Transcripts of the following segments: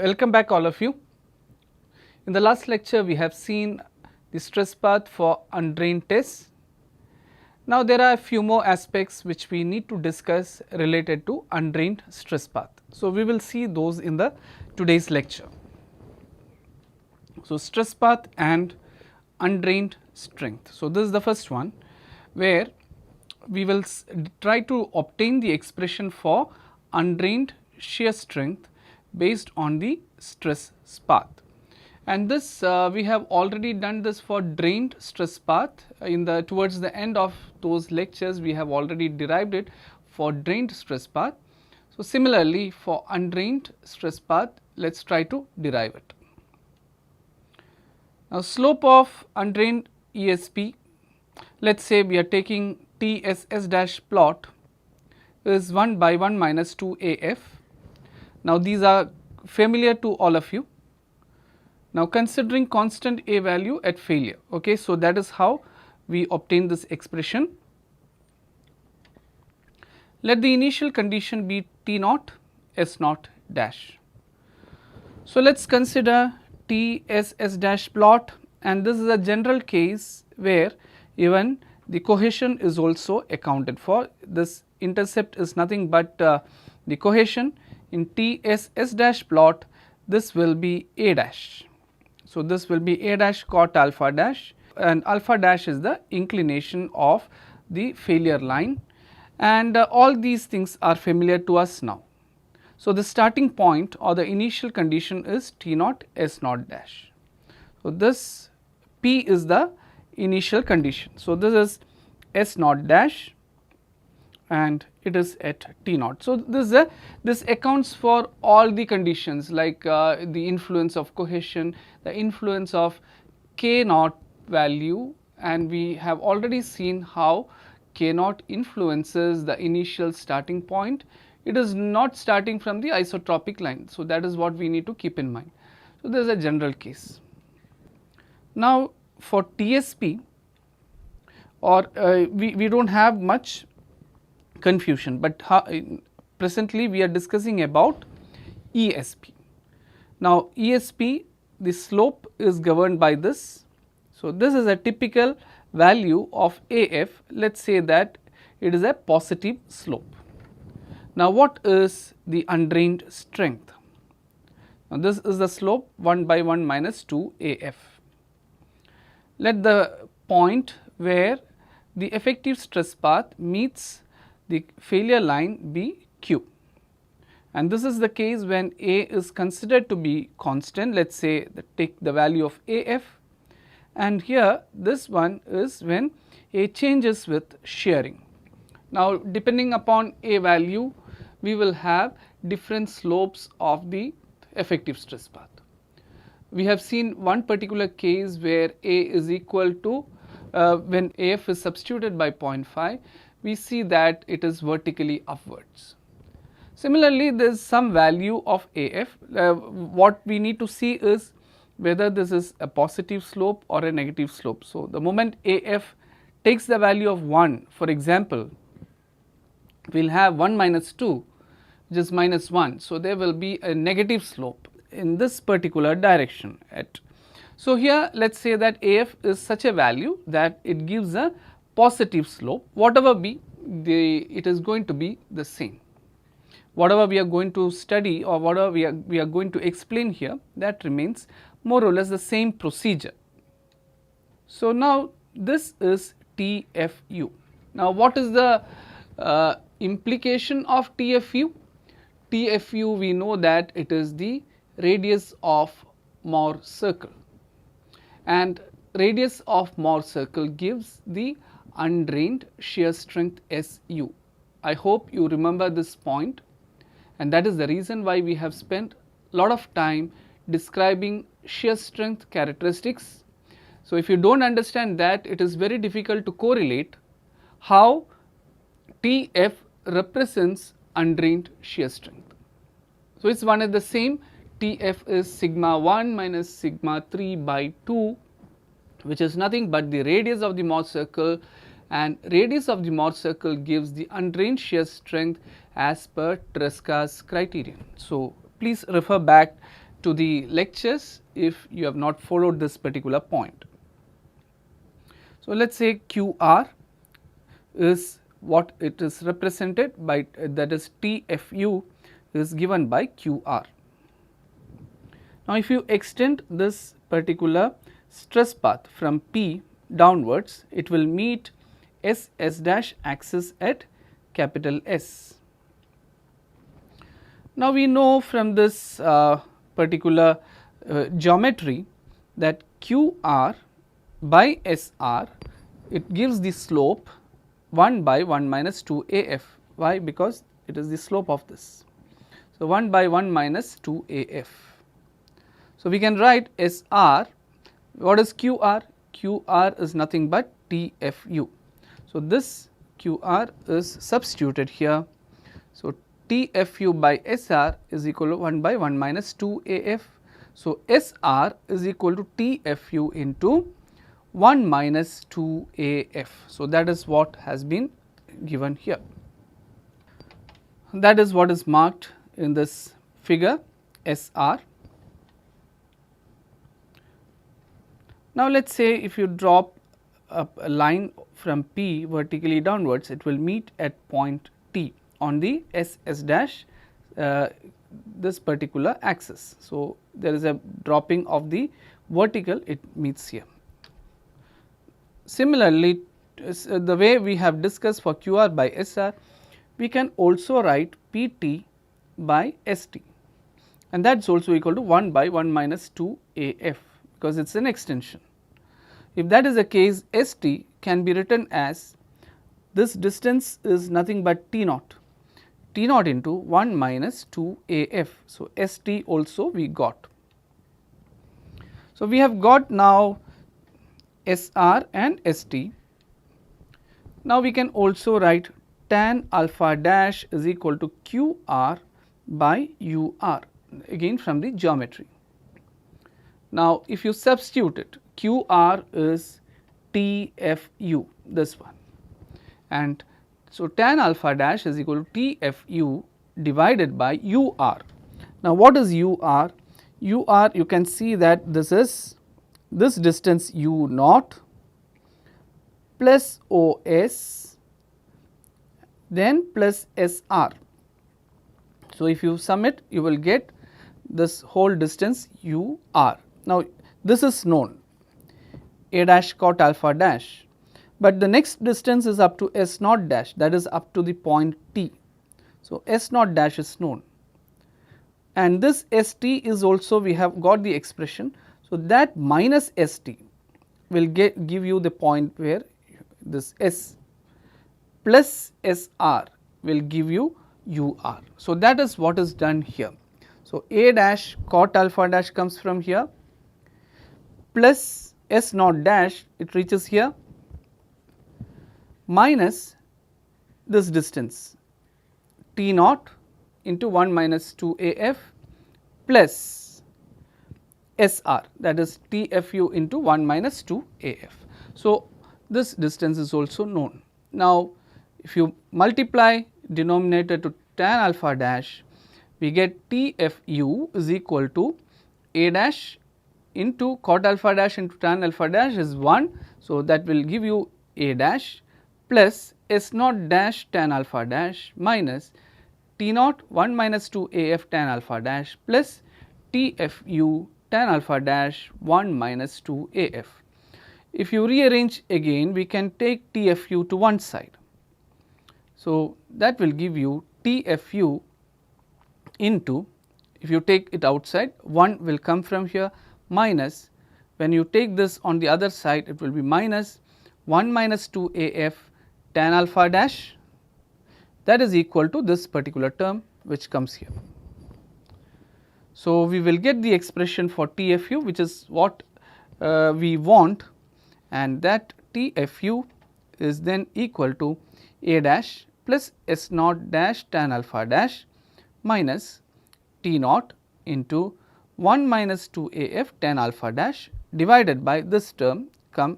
Welcome back all of you. In the last lecture we have seen the stress path for undrained tests. Now there are a few more aspects which we need to discuss related to undrained stress path. So we will see those in the today's lecture. So stress path and undrained strength. So this is the first one where we will try to obtain the expression for undrained shear strength based on the stress path. And this we have already done this for drained stress path. Towards the end of those lectures we have already derived it for drained stress path. So similarly for undrained stress path, let us try to derive it. Now slope of undrained ESP, let us say we are taking TSS dash plot is 1 by 1 minus 2 AF. Now these are familiar to all of you. Now considering constant A value at failure, okay, so that is how we obtain this expression. Let the initial condition be T naught S naught dash. So let us consider TSS dash plot, and this is a general case where even the cohesion is also accounted for. This intercept is nothing but the cohesion. In TSS dash plot, this will be A dash. So this will be A dash cot alpha dash, and alpha dash is the inclination of the failure line, and all these things are familiar to us now. So the starting point or the initial condition is T naught S naught dash. So this P is the initial condition. So this is S naught dash and it is at T naught. So this accounts for all the conditions like the influence of cohesion, the influence of K naught value, and we have already seen how K naught influences the initial starting point. It is not starting from the isotropic line. So that is what we need to keep in mind. So this is a general case. Now for TSP, or we do not have much confusion, but presently we are discussing about ESP. Now ESP, the slope is governed by this. So this is a typical value of AF. Let us say that it is a positive slope. Now what is the undrained strength? Now this is the slope 1 by 1 minus 2 AF. Let the point where the effective stress path meets the failure line be Q, and this is the case when A is considered to be constant. Let us say take the value of AF, and here this one is when A changes with shearing. Now depending upon A value, we will have different slopes of the effective stress path. We have seen one particular case where A is equal to when AF is substituted by 0.5, we see that it is vertically upwards. Similarly, there is some value of AF. What we need to see is whether this is a positive slope or a negative slope. So the moment AF takes the value of 1, for example, we will have 1 minus 2, which is minus 1. So there will be a negative slope in this particular direction. So here let us say that AF is such a value that it gives a positive slope. Whatever be, it is going to be the same. Whatever we are going to study or whatever we are going to explain here, that remains more or less the same procedure. So now this is TFU. Now what is the implication of TFU? TFU, we know that it is the radius of Mohr circle, and radius of Mohr circle gives the undrained shear strength SU. I hope you remember this point, and that is the reason why we have spent a lot of time describing shear strength characteristics. So if you do not understand that, it is very difficult to correlate how TF represents undrained shear strength. So it is one and the same. TF is sigma 1 minus sigma 3 by 2, which is nothing but the radius of the Mohr circle, and radius of the Mohr circle gives the undrained shear strength as per Tresca's criterion. So please refer back to the lectures if you have not followed this particular point. So, let us say QR is what it is represented by, that is TFU is given by QR. Now, if you extend this particular stress path from P downwards, it will meet S dash axis at capital S. Now, we know from this particular geometry that QR by SR, it gives the slope 1 by 1 minus 2 AF. Why? Because it is the slope of this. So, 1 by 1 minus 2 AF. So, we can write SR. What is QR? QR is nothing but TFU. So, this QR is substituted here. So, TFU by SR is equal to 1 by 1 minus 2 AF. So, SR is equal to TFU into 1 minus 2 AF. So, that is what has been given here. That is what is marked in this figure SR. Now, let us say if you drop a line from P vertically downwards, it will meet at point T on the S dash this particular axis. So, there is a dropping of the vertical, it meets here. Similarly, the way we have discussed for QR by SR, we can also write PT by ST, and that is also equal to 1 by 1 minus 2 AF, because it is an extension. If that is the case, ST can be written as this distance is nothing but T naught into 1 minus 2 AF. So, ST also we got. So, we have got now SR and ST. Now, we can also write tan alpha dash is equal to QR by UR, again from the geometry. Now, if you substitute it, QR is TFU, this one, and so tan alpha dash is equal to TFU divided by UR. Now, what is UR? UR, you can see that this is this distance U naught plus OS then plus SR. So, if you sum it, you will get this whole distance UR. Now, this is known A dash cot alpha dash, but the next distance is up to S naught dash, that is up to the point T. So, S naught dash is known, and this ST is also, we have got the expression. So, that minus ST will give you the point where this S plus SR will give you UR. So, that is what is done here. So, A dash cot alpha dash comes from here plus S naught dash, it reaches here, minus this distance T naught into 1 minus 2 AF plus SR, that is TFU into 1 minus 2 AF. So, this distance is also known. Now, if you multiply denominator to tan alpha dash, we get TFU is equal to A dash into cot alpha dash into tan alpha dash is 1. So, that will give you A dash plus S naught dash tan alpha dash minus T naught 1 minus 2 AF tan alpha dash plus TFU tan alpha dash 1 minus 2 AF. If you rearrange again, we can take TFU to one side. So, that will give you TFU into, if you take it outside, 1 will come from here, minus, when you take this on the other side, it will be minus 1 minus 2 AF tan alpha dash, that is equal to this particular term which comes here. So, we will get the expression for TFU, which is what we want, and that TFU is then equal to A dash plus S naught dash tan alpha dash minus T naught into 1 minus 2 AF tan alpha dash divided by this term come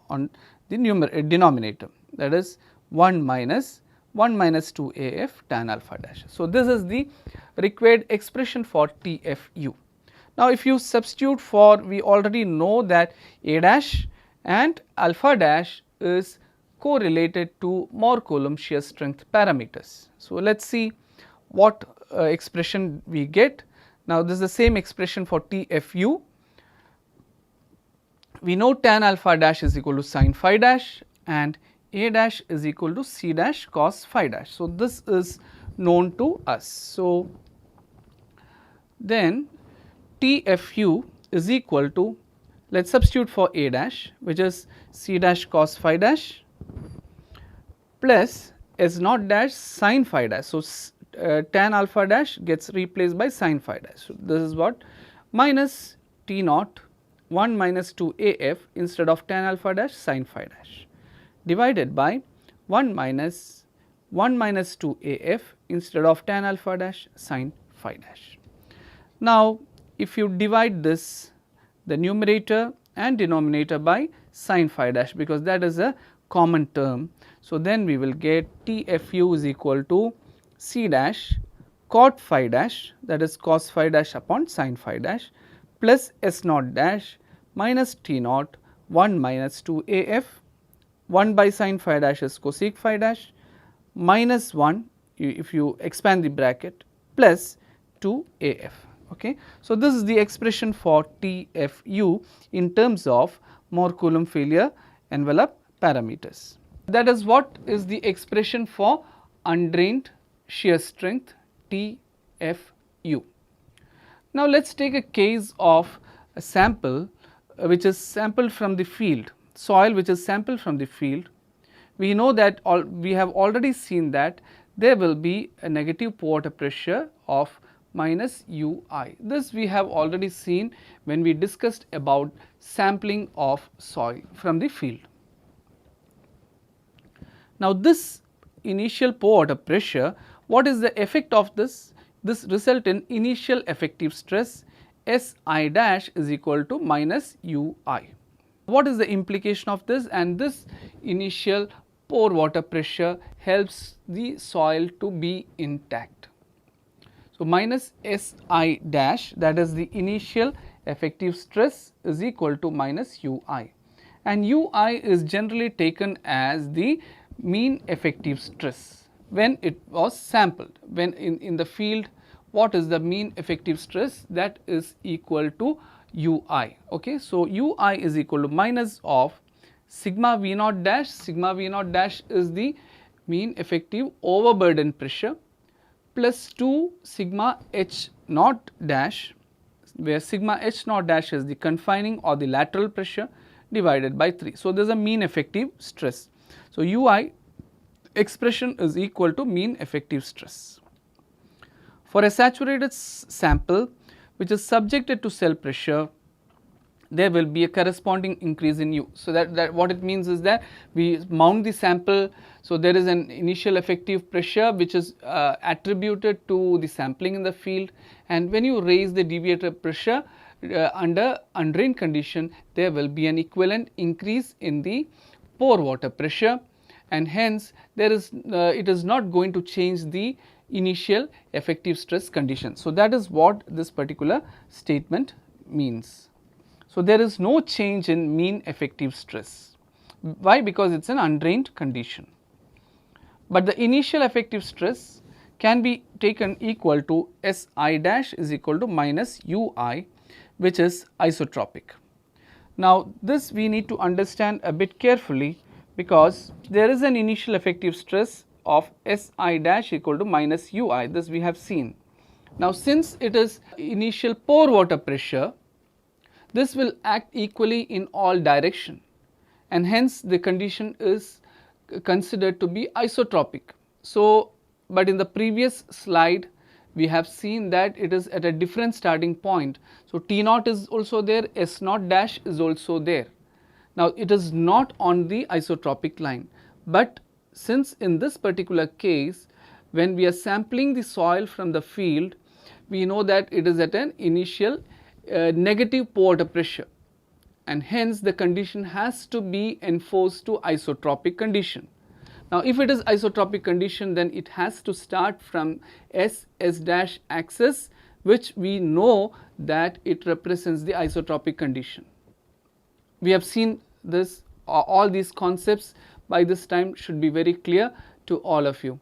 on the denominator, that is 1 minus 2 AF tan alpha dash. So, this is the required expression for TFU. Now, if you substitute for, we already know that A dash and alpha dash is correlated to Mohr Coulomb shear strength parameters. So, let us see what expression we get. Now, this is the same expression for TFU. We know tan alpha dash is equal to sin phi dash and A dash is equal to C dash cos phi dash. So, this is known to us. So, then TFU is equal to, let us substitute for A dash, which is C dash cos phi dash plus S naught dash sin phi dash. So, tan alpha dash gets replaced by sin phi dash. So, this is what minus T naught 1 minus 2 AF instead of tan alpha dash sin phi dash divided by 1 minus 2 AF instead of tan alpha dash sin phi dash. Now, if you divide this, the numerator and denominator by sin phi dash, because that is a common term. So, then we will get TFU is equal to C dash cot phi dash, that is cos phi dash upon sin phi dash, plus S naught dash minus T naught 1 minus 2 AF, 1 by sin phi dash is cosec phi dash, minus 1 if you expand the bracket, plus 2 AF. Okay. So, this is the expression for TFU in terms of Mohr Coulomb failure envelope parameters. That is what is the expression for undrained shear strength TFU. Now, let us take a case of a sample which is sampled from the field, soil which is sampled from the field. We know that we have already seen that there will be a negative pore water pressure of minus UI. This we have already seen when we discussed about sampling of soil from the field. Now, this initial pore water pressure, what is the effect of this? This result in initial effective stress SI dash is equal to minus UI. What is the implication of this? And this initial pore water pressure helps the soil to be intact. So, minus SI dash, that is the initial effective stress, is equal to minus UI, and UI is generally taken as the mean effective stress when it was sampled. When in the field, what is the mean effective stress? That is equal to UI. Okay. So, UI is equal to minus of sigma V naught dash. Sigma V naught dash is the mean effective overburden pressure, plus 2 sigma H naught dash, where sigma H naught dash is the confining or the lateral pressure, divided by 3. So, there is a mean effective stress. So, UI expression is equal to mean effective stress. For a saturated sample which is subjected to cell pressure, there will be a corresponding increase in U. So, that what it means is that we mount the sample. So, there is an initial effective pressure which is attributed to the sampling in the field, and when you raise the deviator pressure under undrained condition, there will be an equivalent increase in the pore water pressure, and hence there is it is not going to change the initial effective stress condition. So, that is what this particular statement means. So, there is no change in mean effective stress. Why? Because it is an undrained condition, but the initial effective stress can be taken equal to SI dash is equal to minus UI, which is isotropic. Now, this we need to understand a bit carefully, because there is an initial effective stress of SI dash equal to minus UI. This we have seen. Now, since it is initial pore water pressure, this will act equally in all direction, and hence the condition is considered to be isotropic. So, but in the previous slide we have seen that it is at a different starting point. So, T naught is also there, S naught dash is also there. Now, it is not on the isotropic line, but since in this particular case, when we are sampling the soil from the field, we know that it is at an initial negative pore water pressure, and hence the condition has to be enforced to isotropic condition. Now, if it is isotropic condition, then it has to start from S dash axis which we know that it represents the isotropic condition. We have seen this, all these concepts by this time should be very clear to all of you.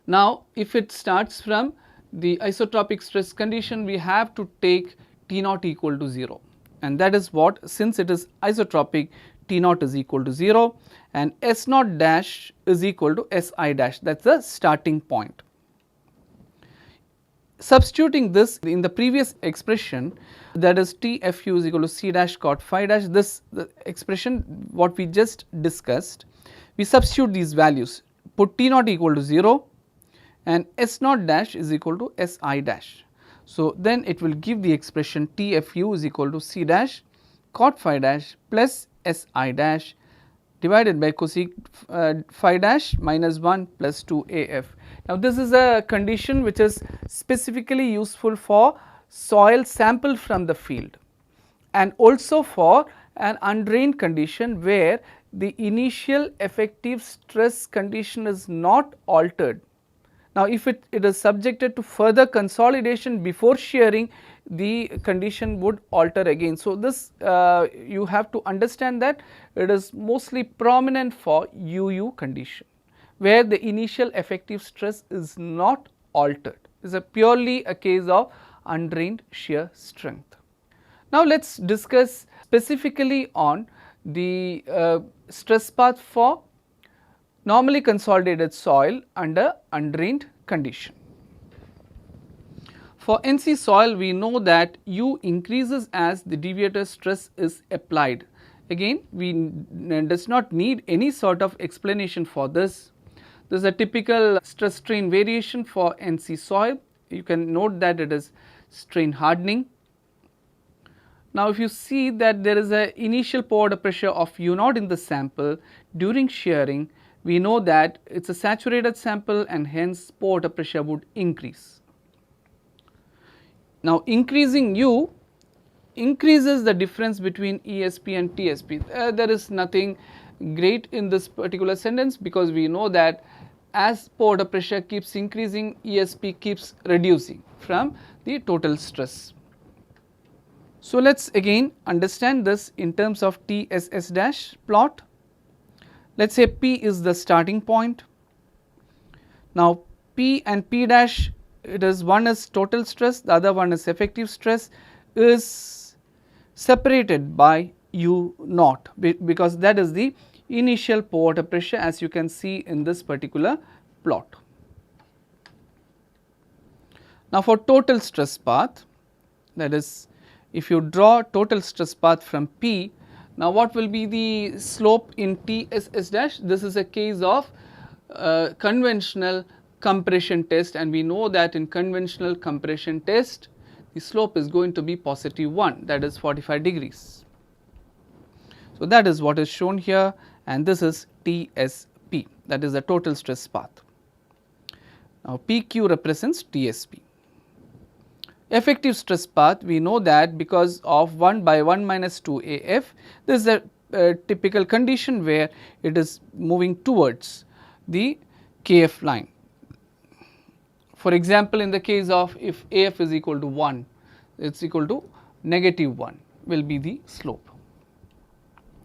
Now, if it starts from the isotropic stress condition, we have to take T naught equal to 0, and that is what, since it is isotropic, T naught is equal to 0 and S naught dash is equal to S I dash, that is the starting point. Substituting this in the previous expression, that is TFU is equal to C dash cot phi dash, this the expression what we just discussed, we substitute these values, put T naught equal to 0 and S naught dash is equal to S I dash. So, then it will give the expression TFU is equal to C dash cot phi dash plus S I dash divided by cosec phi dash minus 1 plus 2 AF. Now, this is a condition which is specifically useful for soil sample from the field and also for an undrained condition where the initial effective stress condition is not altered. Now, if it is subjected to further consolidation before shearing, the condition would alter again. So, this you have to understand that it is mostly prominent for UU condition, where the initial effective stress is not altered. It is purely a case of undrained shear strength. Now, let us discuss specifically on the stress path for normally consolidated soil under undrained condition. For NC soil, we know that U increases as the deviator stress is applied. Again, we does not need any sort of explanation for this. This is a typical stress strain variation for NC soil. You can note that it is strain hardening. Now, if you see that there is a initial pore water pressure of U naught in the sample during shearing, we know that it is a saturated sample and hence pore water pressure would increase. Now, increasing U increases the difference between ESP and TSP. There is nothing great in this particular sentence, because we know that as pore water pressure keeps increasing, ESP keeps reducing from the total stress. So, let us again understand this in terms of TSS dash plot. Let us say P is the starting point. Now, P and P dash, it is one is total stress, the other one is effective stress, is separated by U naught, because that is the initial pore water pressure, as you can see in this particular plot. Now, for total stress path, that is, if you draw total stress path from P, now what will be the slope in TSS dash? This is a case of conventional compression test, and we know that in conventional compression test the slope is going to be positive 1, that is 45 degrees. So, that is what is shown here, and this is TSP, that is the total stress path. Now, PQ represents TSP. Effective stress path, we know that because of 1 by 1 minus 2 AF, this is a typical condition where it is moving towards the KF line. For example, in the case of if AF is equal to 1, it is equal to negative 1 will be the slope.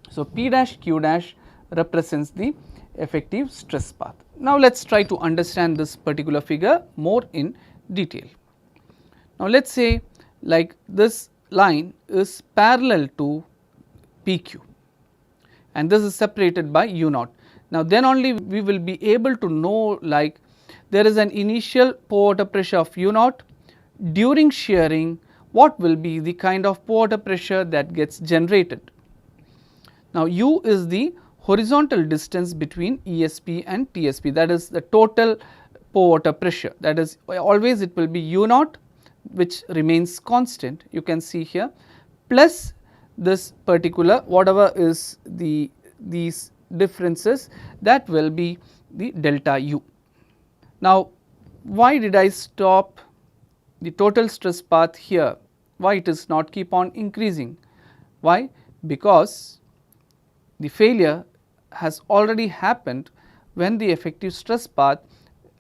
So, P dash Q dash represents the effective stress path. Now, let us try to understand this particular figure more in detail. Now, let us say like this line is parallel to PQ and this is separated by U naught. Now, then only we will be able to know, like, there is an initial pore water pressure of U naught. During shearing, what will be the kind of pore water pressure that gets generated? Now, U is the horizontal distance between ESP and TSP, that is the total pore water pressure, that is always it will be U naught which remains constant, you can see here, plus this particular whatever is these differences, that will be the delta U. Now, why did I stop the total stress path here? Why it is not keep on increasing? Why? Because the failure has already happened when the effective stress path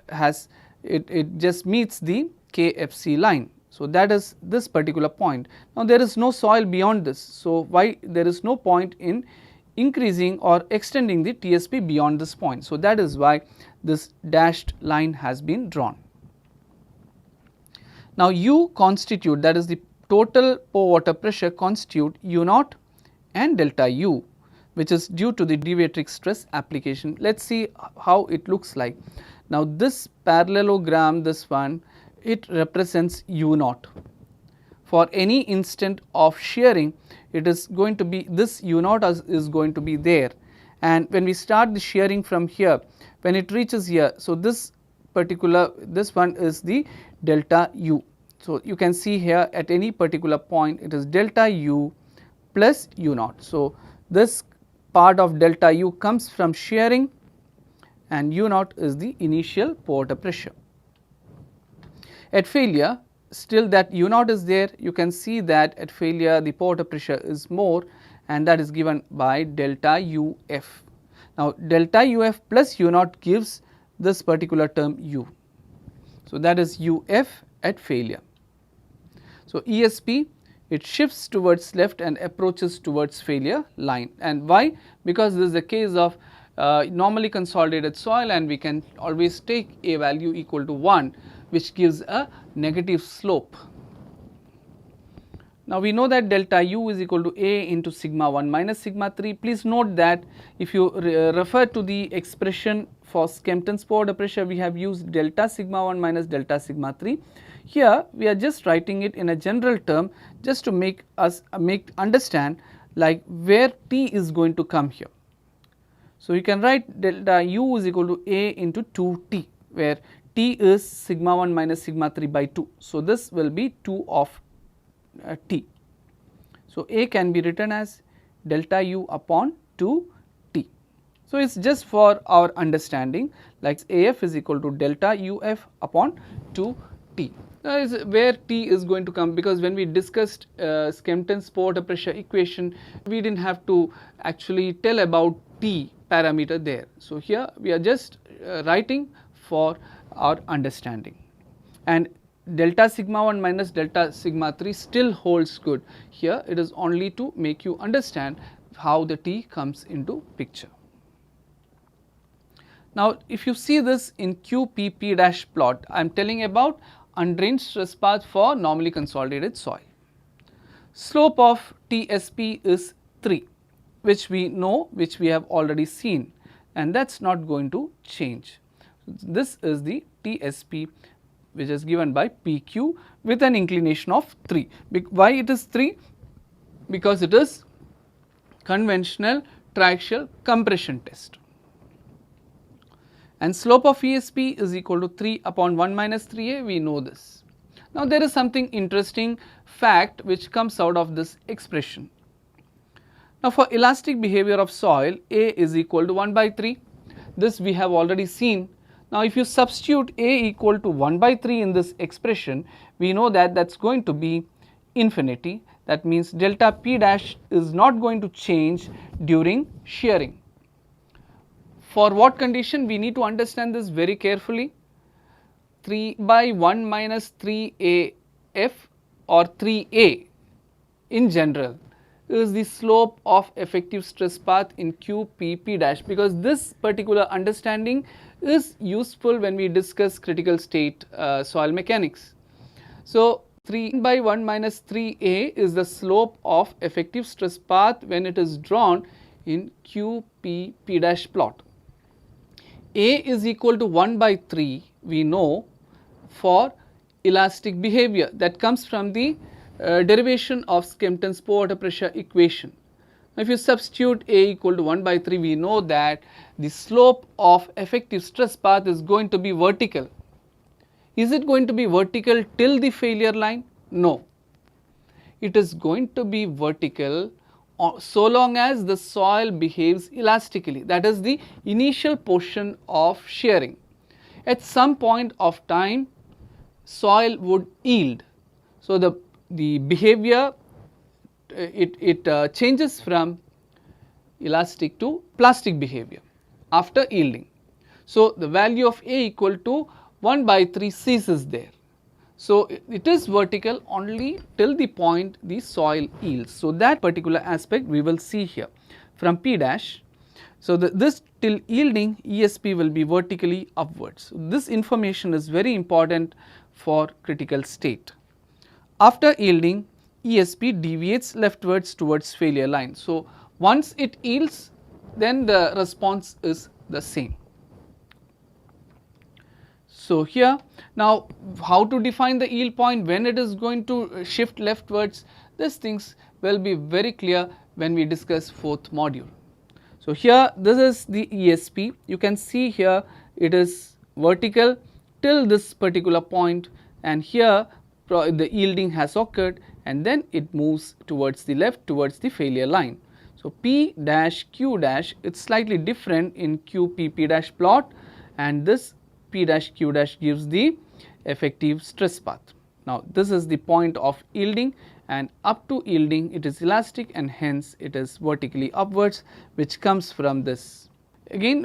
has it just meets the KFC line. So, that is this particular point. Now, there is no soil beyond this. So, why there is no point in increasing or extending the TSP beyond this point. So, that is why this dashed line has been drawn. Now, U constitute, that is the total pore water pressure constitute U naught and delta U, which is due to the deviatoric stress application. Let us see how it looks like. Now, this parallelogram, this one, it represents U naught. For any instant of shearing, it is going to be, this U naught is going to be there, and when we start the shearing from here, when it reaches here, so this particular, this one is the delta U. So, you can see here at any particular point it is delta U plus U naught. So, this part of delta U comes from shearing and U naught is the initial pore water pressure. At failure, still that U naught is there, you can see that at failure the pore water pressure is more, and that is given by delta UF. Now, delta UF plus U naught gives this particular term U. So, that is UF at failure. So, ESP, it shifts towards left and approaches towards failure line, and why? Because this is a case of normally consolidated soil, and we can always take a value equal to 1, which gives a negative slope. Now, we know that delta U is equal to A into sigma 1 minus sigma 3. Please note that if you refer to the expression for Skempton's pore water pressure, we have used delta sigma 1 minus delta sigma 3. Here we are just writing it in a general term, just to make us understand like where T is going to come here. So, you can write delta U is equal to A into 2T, where T is sigma 1 minus sigma 3 by 2. So, this will be 2 of T. So, A can be written as delta U upon 2T. So, it is just for our understanding, like AF is equal to delta UF upon 2T. That is where T is going to come, because when we discussed Skempton's pore water pressure equation, we did not have to actually tell about T parameter there. So, here we are just writing for our understanding, and delta sigma 1 minus delta sigma 3 still holds good. Here it is only to make you understand how the T comes into picture. Now, if you see this in QPP dash plot, I am telling about undrained stress path for normally consolidated soil. Slope of TSP is 3, which we know, which we have already seen, and that is not going to change. This is the TSP, which is given by PQ with an inclination of 3. Why it is 3? Because it is conventional triaxial compression test. And slope of ESP is equal to 3 upon 1 minus 3A, we know this. Now, there is something interesting fact which comes out of this expression. Now, for elastic behavior of soil, A is equal to 1 by 3, this we have already seen. Now, if you substitute A equal to 1 by 3 in this expression, we know that that is going to be infinity. That means delta P dash is not going to change during shearing. For what condition? We need to understand this very carefully. 3 by 1 minus 3AF or 3A in general is the slope of effective stress path in QPP dash, because this particular understanding is useful when we discuss critical state soil mechanics. So, 3 by 1 minus 3A is the slope of effective stress path when it is drawn in QPP dash plot. A is equal to 1 by 3, we know, for elastic behavior, that comes from the derivation of Skempton's pore water pressure equation. Now, if you substitute A equal to 1 by 3, we know that the slope of effective stress path is going to be vertical. Is it going to be vertical till the failure line? No. It is going to be vertical so long as the soil behaves elastically, that is the initial portion of shearing. At some point of time, soil would yield. So, the behavior it changes from elastic to plastic behavior after yielding. So, the value of A equal to 1 by 3 ceases there. So, it is vertical only till the point the soil yields. So, that particular aspect we will see here from P dash. So, this till yielding ESP will be vertically upwards. So, this information is very important for critical state. After yielding, ESP deviates leftwards towards failure line. So, once it yields, then the response is the same. So, here now how to define the yield point, when it is going to shift leftwards, these things will be very clear when we discuss fourth module. So, here this is the ESP, you can see here it is vertical till this particular point, and here the yielding has occurred and then it moves towards the left towards the failure line. So, P dash Q dash, it is slightly different in QPP dash plot, and this P dash Q dash gives the effective stress path. Now, this is the point of yielding, and up to yielding it is elastic and hence it is vertically upwards, which comes from this. Again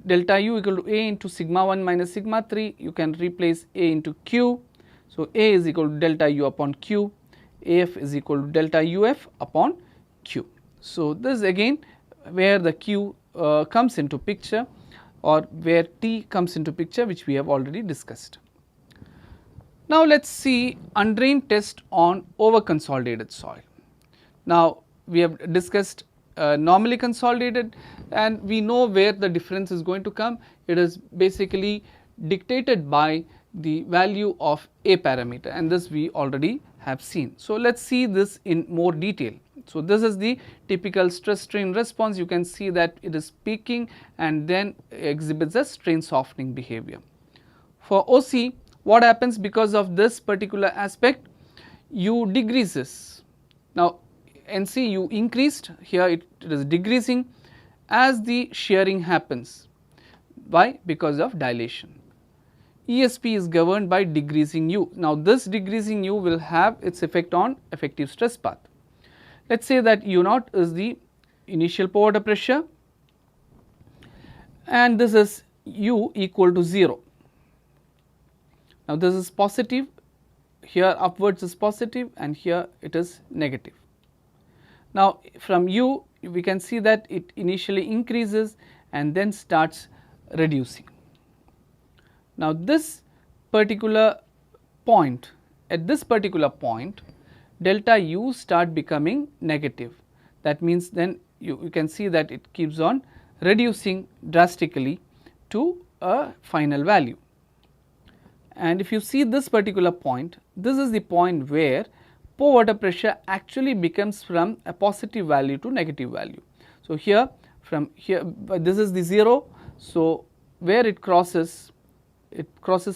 delta U equal to A into sigma 1 minus sigma 3, you can replace A into Q. So, A is equal to delta U upon Q, AF is equal to delta UF upon Q. So, this again where the Q comes into picture, or where T comes into picture, which we have already discussed. Now, let us see undrained test on over consolidated soil. Now, we have discussed normally consolidated, and we know where the difference is going to come. It is basically dictated by the value of A parameter, and this we already have seen. So, let us see this in more detail. So, this is the typical stress strain response. You can see that it is peaking and then exhibits a strain softening behavior. For OC, what happens because of this particular aspect? U decreases. Now, NC U increased, here it is decreasing as the shearing happens. Why? Because of dilation. ESP is governed by decreasing U. Now, this decreasing U will have its effect on effective stress path. Let us say that U naught is the initial pore water pressure, and this is U equal to 0. Now, this is positive, here upwards is positive and here it is negative. Now, from U we can see that it initially increases and then starts reducing. Now, this particular point, at this particular point, delta U start becoming negative. That means then you can see that it keeps on reducing drastically to a final value. And if you see this particular point, this is the point where pore water pressure actually becomes from a positive value to negative value. So, here from here this is the 0. So, where it crosses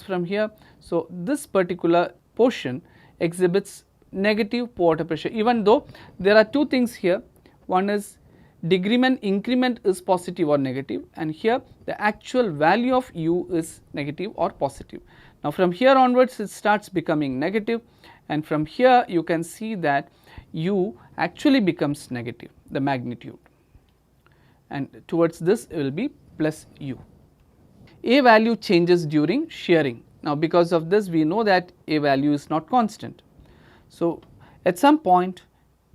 from here. So, this particular portion exhibits negative pore water pressure, even though there are two things here. One is decrement, increment is positive or negative, and here the actual value of U is negative or positive. Now, from here onwards it starts becoming negative, and from here you can see that U actually becomes negative, the magnitude, and towards this it will be plus U. A value changes during shearing. Now, because of this we know that A value is not constant. So, at some point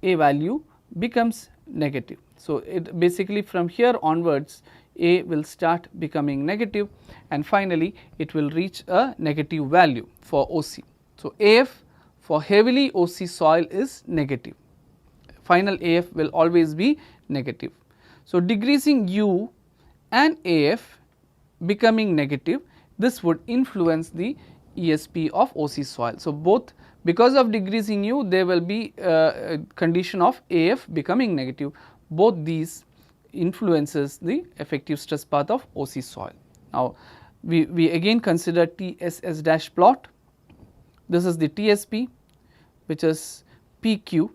A value becomes negative. So, it basically from here onwards A will start becoming negative, and finally it will reach a negative value for OC. So, AF for heavily OC soil is negative, final AF will always be negative. So, decreasing U and AF becoming negative, this would influence the ESP of OC soil. So, both because of decreasing U there will be a condition of AF becoming negative, both these influences the effective stress path of OC soil. Now, we again consider TSS dash plot. This is the TSP, which is PQ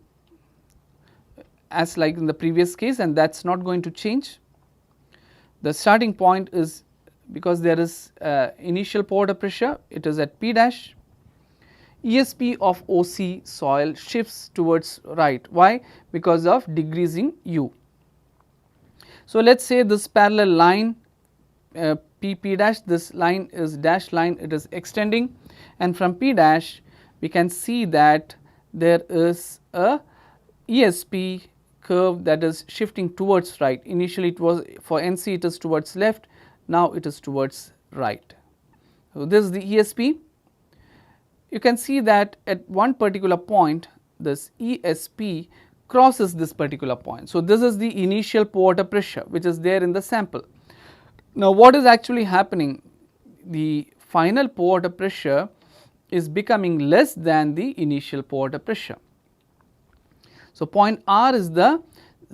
as like in the previous case, and that is not going to change. The starting point is, because there is initial pore water pressure, it is at P dash. ESP of OC soil shifts towards right. Why? Because of decreasing U. So, let us say this parallel line P dash, this line is dash line, it is extending, and from P dash we can see that there is a ESP curve that is shifting towards right. Initially it was for NC, it is towards left, now it is towards right. So, this is the ESP. You can see that at one particular point this ESP crosses this particular point. So, this is the initial pore water pressure which is there in the sample. Now, what is actually happening? The final pore water pressure is becoming less than the initial pore water pressure. So, point R is the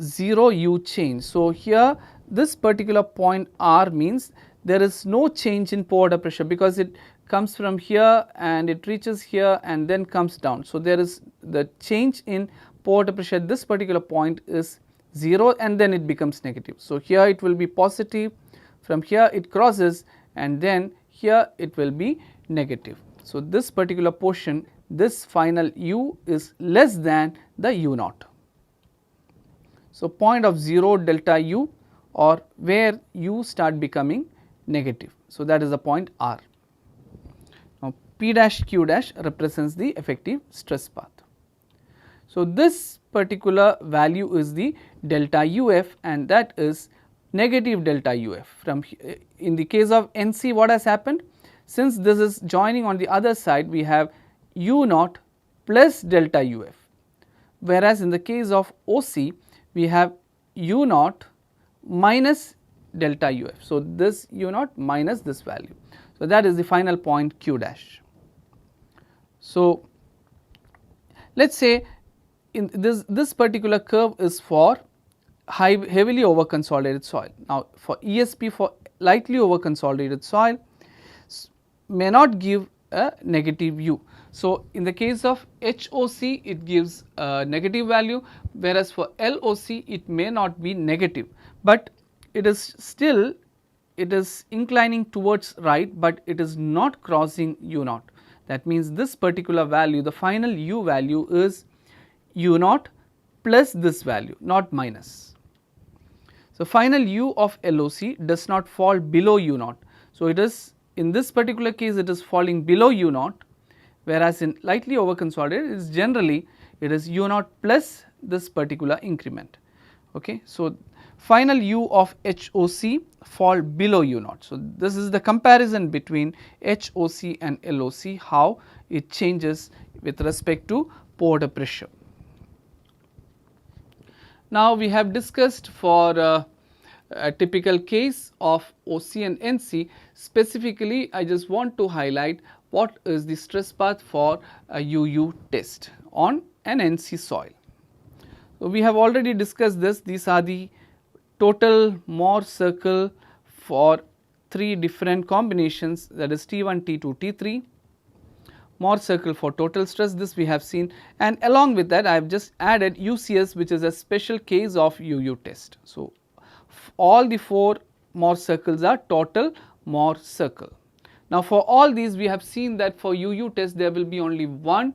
0 U change. So, here this particular point R means there is no change in pore water pressure, because it comes from here and it reaches here and then comes down. So, there is the change in pore water pressure at this particular point is 0 and then it becomes negative. So, here it will be positive, from here it crosses and then here it will be negative. So, this particular portion, this final U is less than the U naught. So, point of 0 delta U, or where U start becoming negative. So, that is the point R. Now, P dash Q dash represents the effective stress path. So, this particular value is the delta UF, and that is negative delta UF. From in the case of NC, what has happened? Since this is joining on the other side, we have U naught plus delta UF, whereas in the case of OC we have U naught minus delta UF. So, this U naught minus this value. So, that is the final point Q dash. So, let us say in this particular curve is for heavily over consolidated soil. Now, for ESP for lightly over consolidated soil may not give a negative U. So, in the case of HOC it gives a negative value, whereas for LOC it may not be negative, but it is still, it is inclining towards right, but it is not crossing U naught. That means, this particular value, the final U value is U naught plus this value, not minus. So, final U of LOC does not fall below U naught. So, it is in this particular case it is falling below U naught, whereas in lightly over consolidated it is generally it is U naught plus this particular increment. Okay. So, final U of HOC fall below U naught. So, this is the comparison between HOC and LOC, how it changes with respect to pore water pressure. Now, we have discussed for a typical case of OC and NC. Specifically, I just want to highlight what is the stress path for a UU test on an NC soil. So, we have already discussed this. These are the total Mohr circle for 3 different combinations, that is T1, T2, T3. Mohr circle for total stress, this we have seen, and along with that I have just added UCS, which is a special case of UU test. So, all the 4 Mohr circles are total Mohr circle. Now, for all these we have seen that for UU test there will be only one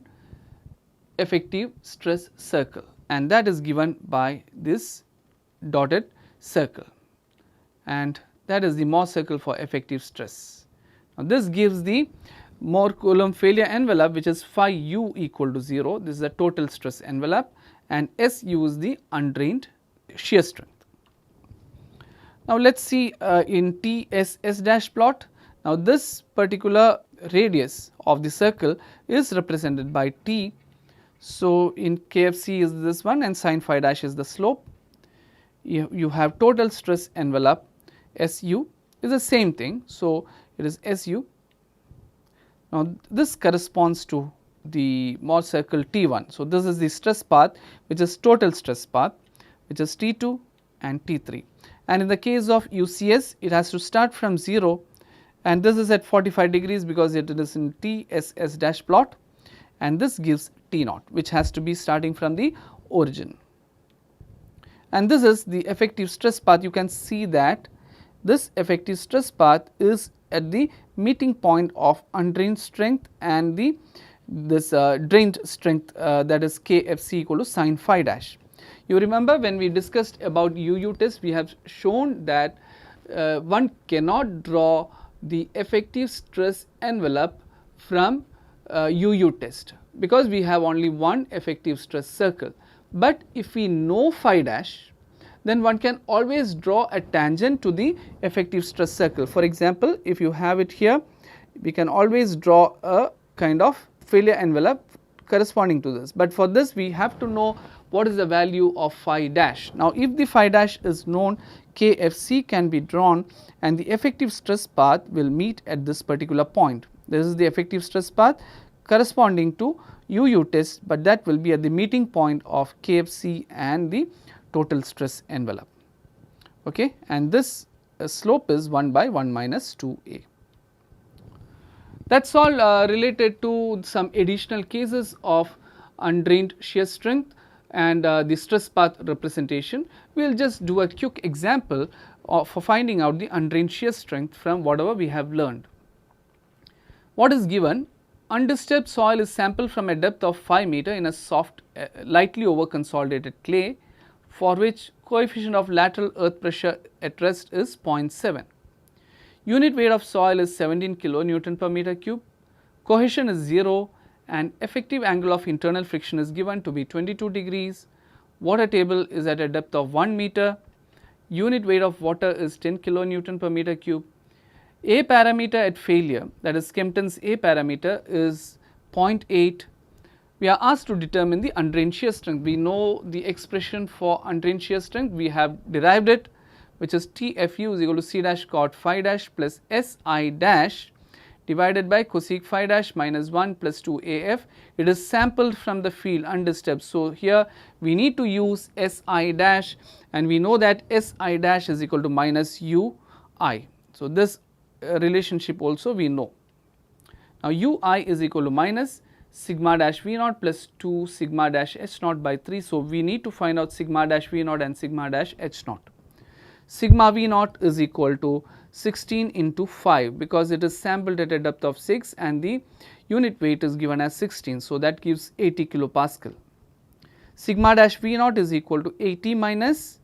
effective stress circle, and that is given by this dotted circle, and that is the Mohr circle for effective stress. Now, this gives the Mohr Coulomb failure envelope, which is phi u equal to 0. This is the total stress envelope, and SU is the undrained shear strength. Now, let us see in TSS dash plot. Now, this particular radius of the circle is represented by T. So, in KFC is this one and sin phi dash is the slope. You have total stress envelope, SU is the same thing. So, it is SU. Now, this corresponds to the Mohr circle T1. So, this is the stress path, which is total stress path, which is T2 and T3. And in the case of UCS, it has to start from 0, and this is at 45 degrees because it is in TSS dash plot, and this gives T naught, which has to be starting from the origin. And this is the effective stress path. You can see that this effective stress path is at the meeting point of undrained strength and the drained strength, that is KFC equal to sin phi dash. You remember when we discussed about UU test, we have shown that one cannot draw the effective stress envelope from UU test, because we have only one effective stress circle. But if we know phi dash, then one can always draw a tangent to the effective stress circle. For example, if you have it here, we can always draw a kind of failure envelope corresponding to this, but for this we have to know what is the value of phi dash. Now, if the phi dash is known, KFC can be drawn and the effective stress path will meet at this particular point. This is the effective stress path corresponding to UU test, but that will be at the meeting point of KFC and the total stress envelope. Okay, and this slope is 1 by 1 minus 2a. That is all related to some additional cases of undrained shear strength and the stress path representation. We will just do a quick example for finding out the undrained shear strength from whatever we have learned. What is given? Undisturbed soil is sampled from a depth of 5 meter in a soft lightly over consolidated clay, for which coefficient of lateral earth pressure at rest is 0.7. Unit weight of soil is 17 kilonewton per meter cube, cohesion is 0 and effective angle of internal friction is given to be 22 degrees. Water table is at a depth of 1 meter, unit weight of water is 10 kilonewton per meter cube. A parameter at failure, that is Kempton's A parameter, is 0.8. We are asked to determine the undrained shear strength. We know the expression for undrained shear strength, we have derived it, which is TFU is equal to C dash cot phi dash plus SI dash divided by cosec phi dash minus 1 plus 2 AF. It is sampled from the field undisturbed. So, here we need to use SI dash and we know that SI dash is equal to minus UI. So, this relationship also we know. Now, UI is equal to minus sigma dash V naught plus 2 sigma dash H naught by 3. So, we need to find out sigma dash V naught and sigma dash H naught. Sigma V naught is equal to 16 into 5, because it is sampled at a depth of 6 and the unit weight is given as 16. So, that gives 80 kilopascal. Sigma dash V naught is equal to 80 minus,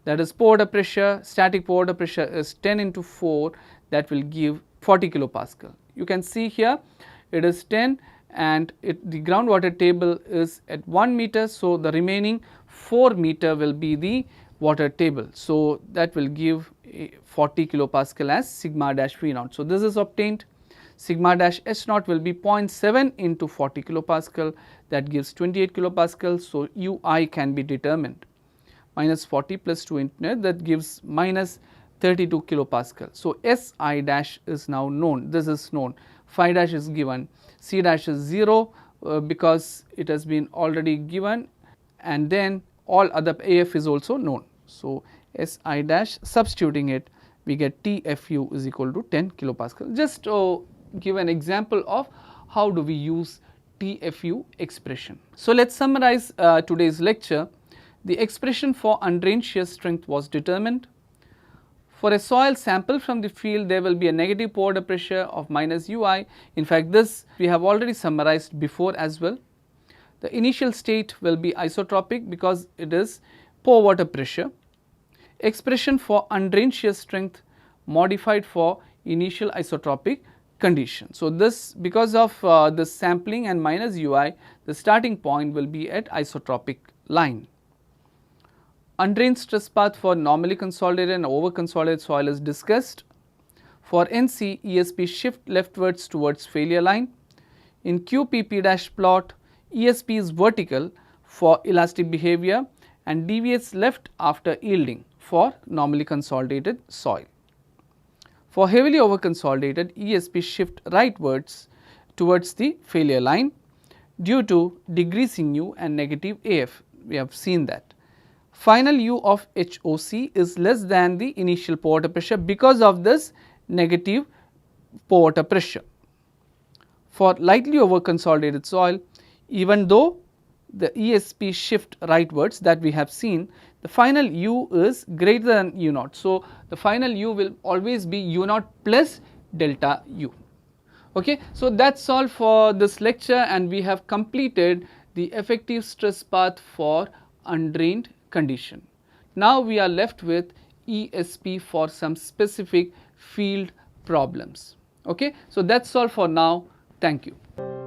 that is pore water pressure, static pore water pressure is 10 into 4, that will give 40 kilopascal. You can see here it is 10 and the groundwater table is at 1 meter. So, the remaining 4 meter will be the water table. So, that will give 40 kilopascal as sigma dash V naught. So, this is obtained. Sigma dash H naught will be 0.7 into 40 kilopascal, that gives 28 kilopascal. So, UI can be determined, minus 40 plus 2 into net, that gives minus 32 kilopascal. So, SI dash is now known, this is known, phi dash is given, C dash is 0 because it has been already given, and then all other AF is also known. So, SI dash, substituting it, we get TFU is equal to 10 kilopascal. Just to give an example of how do we use TFU expression. So, let us summarize today's lecture. The expression for undrained shear strength was determined. For a soil sample from the field, there will be a negative pore water pressure of minus UI. In fact, this we have already summarized before as well. The initial state will be isotropic because it is pore water pressure. Expression for undrained shear strength modified for initial isotropic condition. So, this because of the sampling and minus UI, the starting point will be at isotropic line. Undrained stress path for normally consolidated and over consolidated soil is discussed. For NC, ESP shift leftwards towards failure line. In QPP dash plot, ESP is vertical for elastic behavior and deviates left after yielding for normally consolidated soil. For heavily over consolidated, ESP shift rightwards towards the failure line due to decreasing U and negative AF. We have seen that. Final U of HOC is less than the initial pore water pressure because of this negative pore water pressure. For lightly over consolidated soil, even though the ESP shift rightwards that we have seen, the final U is greater than U naught. So, the final U will always be U naught plus delta U. Okay. So, that is all for this lecture, and we have completed the effective stress path for undrained condition. Now, we are left with ESP for some specific field problems. Okay, so that's all for now. Thank you.